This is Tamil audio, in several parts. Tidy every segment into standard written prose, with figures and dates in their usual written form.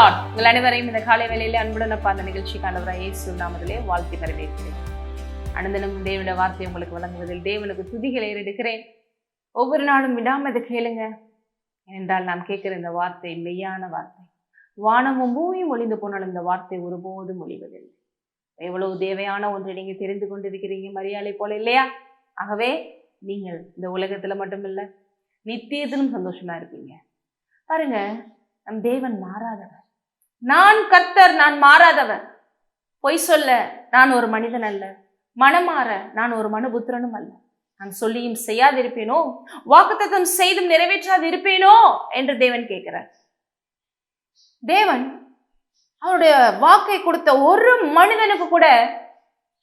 லார்ட். உங்கள் அனைவரையும் இந்த காலை வேளையிலே அன்புடன் அந்த நிகழ்ச்சிக்கான இயேசு நாமத்திலே வாழ்த்தி வரவேற்கிறேன். அனுதினம் தேவனுடைய வார்த்தை உங்களுக்கு வழங்குவதில் தேவனுக்கு துதிகளை எடுக்கிறேன். ஒவ்வொரு நாளும் விடாம இதை கேளுங்க. என்றால் நாம் கேட்கிற இந்த வார்த்தை மெய்யான வார்த்தை. வானமும் பூமியும் ஒளிந்து போனாலும் இந்த வார்த்தை ஒருபோதும் ஒளிவதில்லை. எவ்வளவு தேவையான ஒன்றை நீங்க தெரிந்து கொண்டிருக்கிறீங்க, மரியாதை போல இல்லையா? ஆகவே நீங்கள் இந்த உலகத்துல மட்டுமில்லை, நித்தியத்திலும் சந்தோஷமா இருப்பீங்க. பாருங்க, நம் தேவன் மாறாதவர். நான் கர்த்தர், நான் மாறாதவர். பொய் சொல்ல நான் ஒரு மனிதன் அல்ல, மனமாற நான் ஒரு மனுபுத்திரனும் அல்ல. நான் சொல்லியும் செய்யாதிருப்பேனோ, வாக்குத்தத்தம் செய்தும் நிறைவேற்றாது இருப்பேனோ என்று தேவன் கேட்கிறார். தேவன் அவருடைய வாக்கை கொடுத்த ஒரு மனிதனுக்கு கூட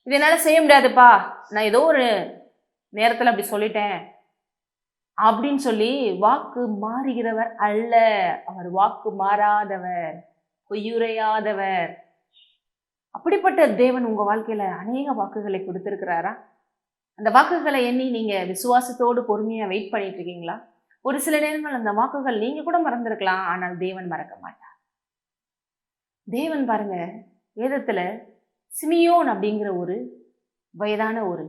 இதனால செய்ய முடியாதுப்பா, நான் ஏதோ ஒரு நேரத்துல அப்படி சொல்லிட்டேன் அப்படின்னு சொல்லி வாக்கு மாறுகிறவர் அல்ல. அவர் வாக்கு மாறாதவர், பொய்யுரையாதவர். அப்படிப்பட்ட தேவன் உங்க வாழ்க்கையில அநேக வாக்குகளை கொடுத்திருக்கிறாரா? அந்த வாக்குகளை எண்ணி நீங்க விசுவாசத்தோடு பொறுமையா வெயிட் பண்ணிட்டு இருக்கீங்களா? ஒரு சில நேரங்கள் அந்த வாக்குகள் நீங்க கூட மறந்துருக்கலாம், ஆனால் தேவன் மறக்க மாட்டார். தேவன் பாருங்க, வேதத்துல சிமியோன் அப்படிங்கிற ஒரு வயதான ஒரு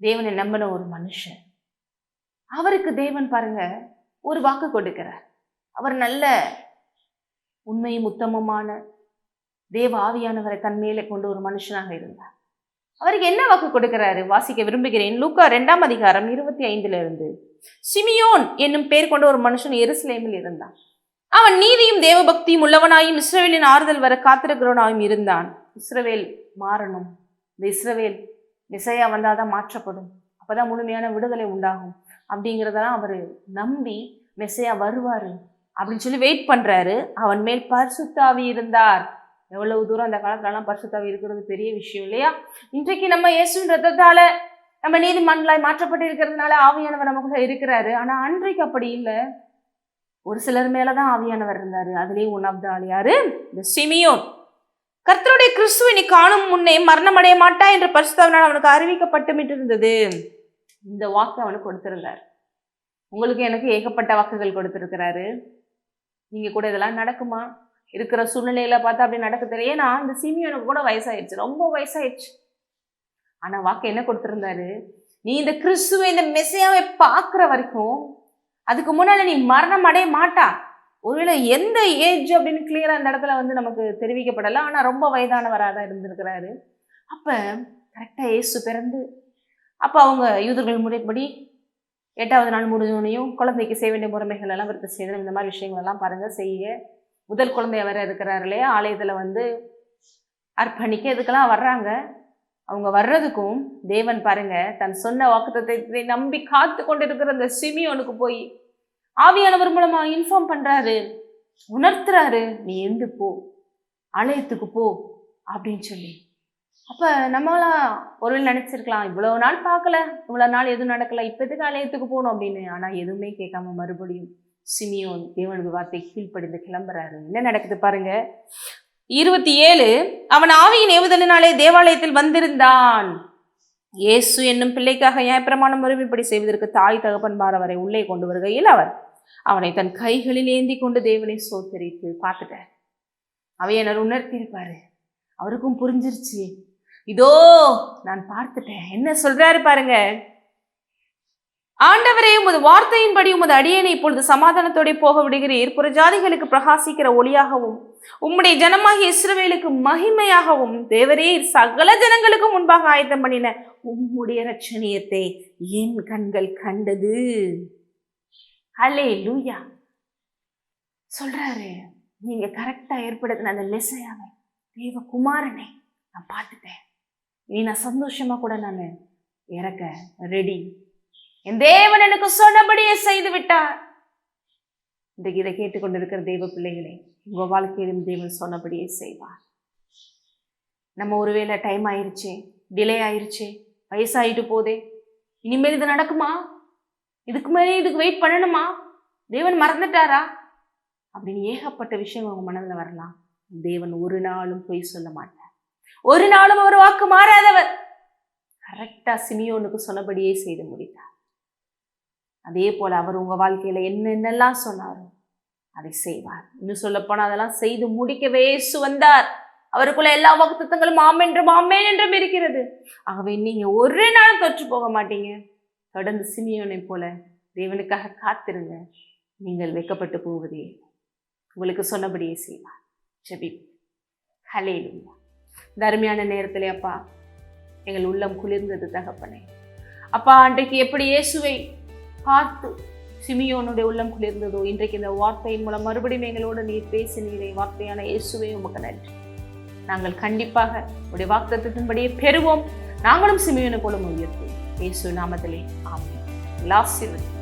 தேவனை நம்பின ஒரு மனுஷன், அவருக்கு தேவன் பாருங்க ஒரு வாக்கு கொடுக்கிறார். அவர் நல்ல உண்மையும் உத்தமமான தேவ ஆவியானவரை தன் மேலே கொண்டு ஒரு மனுஷனாக இருந்தார். அவருக்கு என்ன வாக்கு கொடுக்கிறாரு? வாசிக்க விரும்புகிறேன். லூக்கா 2ஆம் அதிகாரம் 25 சிமியோன் என்னும் பெயர் கொண்ட ஒரு மனுஷன் எருசலேமில் இருந்தான். அவன் நீதியும் தேவ பக்தியும் உள்ளவனாயும் இஸ்ரவேலின் ஆறுதல் வர காத்திருக்கிறவனாயும் இருந்தான். இஸ்ரவேல் மாறணும், இந்த இஸ்ரவேல் மெசியா வந்தாதான் மாற்றப்படும், அப்பதான் முழுமையான விடுதலை உண்டாகும் அப்படிங்கிறதெல்லாம் அவரு நம்பி மெசியா வருவாரு அப்படின்னு சொல்லி வெயிட் பண்றாரு. அவன் மேல் பரிசுத்த ஆவி இருந்தார். எவ்வளவு தூரம் அந்த காலத்துலலாம் பரிசுத்த ஆவி இருக்கிறது பெரிய விஷயம் இல்லையா? இன்றைக்கு நம்ம இயேசுவின் ரத்தத்தால நம்ம நீதிமன்றாய் மாற்றப்பட்டு இருக்கிறதுனால ஆவியானவர் நமக்குள்ள இருக்கிறாரு. ஆனா அன்றைக்கு அப்படி இல்லை. ஒரு சிலர் மேலதான் ஆவியானவர் இருந்தாரு. அதுலேயும் ஒன் ஆஃப் த ஆள் யாரு? இந்த சிமியோன். கர்த்தருடைய கிறிஸ்துவை நீ காணும் முன்னே மரணம் அடைய மாட்டா என்று பரிசுத்தாவினால் அவனுக்கு அறிவிக்கப்பட்டு இருந்தது. இந்த வாக்கு அவனுக்கு கொடுத்திருந்தார். உங்களுக்கு எனக்கு ஏகப்பட்ட வாக்குகள் கொடுத்திருக்கிறாரு. நீங்க கூட இதெல்லாம் நடக்குமா? இருக்கிற சூழ்நிலையில பார்த்தா அப்படி நடக்க தெரியல. ஏன்னா இந்த சிமியோனுக்கு கூட வயசாயிடுச்சு, ரொம்ப வயசாயிடுச்சு. ஆனா வாக்கு என்ன கொடுத்திருந்தாரு? நீ இந்த கிறிஸ்துவை, இந்த மெசியாவை பார்க்கிற வரைக்கும், அதுக்கு முன்னால நீ மரணம் அடைய மாட்டா. ஒருவேளை எந்த ஏஜ் அப்படின்னு கிளியரா அந்த இடத்துல நமக்கு தெரிவிக்கப்படல. ஆனா ரொம்ப வயதானவராக தான் இருந்திருக்கிறாரு. அப்ப கரெக்டா இயேசு பிறந்து, அப்ப அவங்க யூதர்கள் முறைப்படி 8வது நாள் முடிஞ்சோனையும் குழந்தைக்கு செய்ய வேண்டிய முறைமைகள் எல்லாம் விருத்த செய்து இந்த மாதிரி விஷயங்கள் எல்லாம் பாருங்க செய்ய. முதல் குழந்தைய வர இருக்கிறாரு இல்லையா, ஆலயத்துல அர்ப்பணிக்க இதுக்கெல்லாம் வர்றாங்க. அவங்க வர்றதுக்கும் தேவன் பாருங்க தன் சொன்ன வாக்குத்தத்தத்தை நம்பி காத்து கொண்டு இருக்கிற அந்த சிமியோனுக்கு போய் ஆவியானவர் மூலமா இன்ஃபார்ம் பண்றாரு, உணர்த்துறாரு, நீ எழுந்து போ, ஆலயத்துக்கு போ அப்படின்னு சொல்லி. அப்ப நம்மளாம் ஒருவேளை நினைச்சிருக்கலாம், இவ்வளவு நாள் பார்க்கல, இவ்வளவு நாள் எதுவும் நடக்கல, இப்ப எதுக்கு ஆலயத்துக்கு போகணும் அப்படின்னு. ஆனா எதுவுமே கேட்காம மறுபடியும் சிமியோன் தேவனுக்கு வார்த்தை கீழ்ப்படிந்து கிளம்புறாரு. என்ன நடக்குது பாருங்க. 27 அவன் ஆவியின் ஏவுதலினாலே தேவாலயத்தில் வந்திருந்தான். இயேசு என்னும் பிள்ளைக்காக நியாயப்பிரமாணம் முறைமைப்படி செய்வதற்கு தாய் தகப்பன்மார் அவரை உள்ளே கொண்டு வருகையில் அவர் அவனை தன் கைகளில் ஏந்தி கொண்டு தேவனை சோத்தரித்து பார்த்துட்டார். அவையனர் உணர்த்தியிருப்பாரு. அவருக்கும் புரிஞ்சிருச்சு, இதோ நான் பார்த்துட்டேன். என்ன சொல்றாரு பாருங்க. ஆண்டவரே, உமது வார்த்தையின்படி உமது அடியேனை இப்பொழுது சமாதானத்தோட போக விடுகிறீர். புறஜாதிகளுக்கு பிரகாசிக்கிற ஒளியாகவும் உம்முடைய ஜனமாகிய இஸ்ரவேலுக்கு மகிமையாகவும் தேவரீர் சகல ஜனங்களுக்கு முன்பாக ஆயத்தம் பண்ணின உம்முடைய இரட்சணியத்தை என் கண்கள் கண்டது. அல்லேலூயா சொல்றாரு. நீங்க கரெக்டா ஏற்படுத்தின அந்த மெசியாவை, தேவகுமாரனை நான் பார்த்துட்டேன். இனி நான் சந்தோஷமா கூட நான் இறக்க ரெடி. என் தேவன் எனக்கு சொன்னபடியே செய்து விட்டார். இன்றைக்கு இதை கேட்டுக்கொண்டிருக்கிற தேவ பிள்ளைகளே, உங்க வாழ்க்கையிலும் தேவன் சொன்னபடியே செய்வார். நம்ம ஒருவேளை டைம் ஆயிருச்சே, டிலே ஆயிருச்சே, வயசாயிட்டு போதே, இனிமேல் இது நடக்குமா, இதுக்கு மேலே இதுக்கு வெயிட் பண்ணணுமா, தேவன் மறந்துட்டாரா அப்படின்னு ஏகப்பட்ட விஷயம் உங்க மனதில் வரலாம். தேவன் ஒரு நாளும் பொய் சொல்ல மாட்டார். ஒரு நாளும் ஒரு வாக்கு மாறாதவர். கரெக்டா சிமியோனுக்கு சொன்னபடியே செய்து முடித்தார். அதே போல அவர் உங்க வாழ்க்கையில என்னென்னலாம் சொன்னாரோ அதை செய்வார். இன்னும் சொல்ல போனா அதெல்லாம் செய்து முடிக்கவே இயேசு வந்தார். அவருக்குள்ள எல்லா வாக்குத்தத்தங்களும் ஆமென்றும் ஆமென் என்றும் இருக்கிறது. ஆகவே நீங்க ஒரு நாள் தொற்று போக மாட்டீங்க. தொடர்ந்து சிமியோனை போல தேவனுக்காக காத்திருங்க. நீங்கள் வெட்கப்பட்டு போவதே உங்களுக்கு சொன்னபடியே செய்வார். ஜெபிப்போம். ஹல்லேலூயா. இந்த அருமையான நேரத்திலே அப்பா எங்கள் உள்ளம் குளிர்ந்தது தகப்பனே. அப்பா அன்றைக்கு எப்படி இயேசுவை பார்த்து சிமியோனுடைய உள்ளம் குளிர்ந்ததோ, இன்றைக்கு இந்த வார்த்தையின் மூலம் மறுபடியும் எங்களோடு நீர் பேசினீரே வார்த்தையான இயேசுவே உமக்கு நன்றி. நாங்கள் கண்டிப்பாக உடைய வாக்குத்தத்தத்தின்படியே பெறுவோம். நாங்களும் சிமியோனை போல உயர்த்துவோம். இயேசு நாமத்திலே ஆமென். ஆசீர்வதி.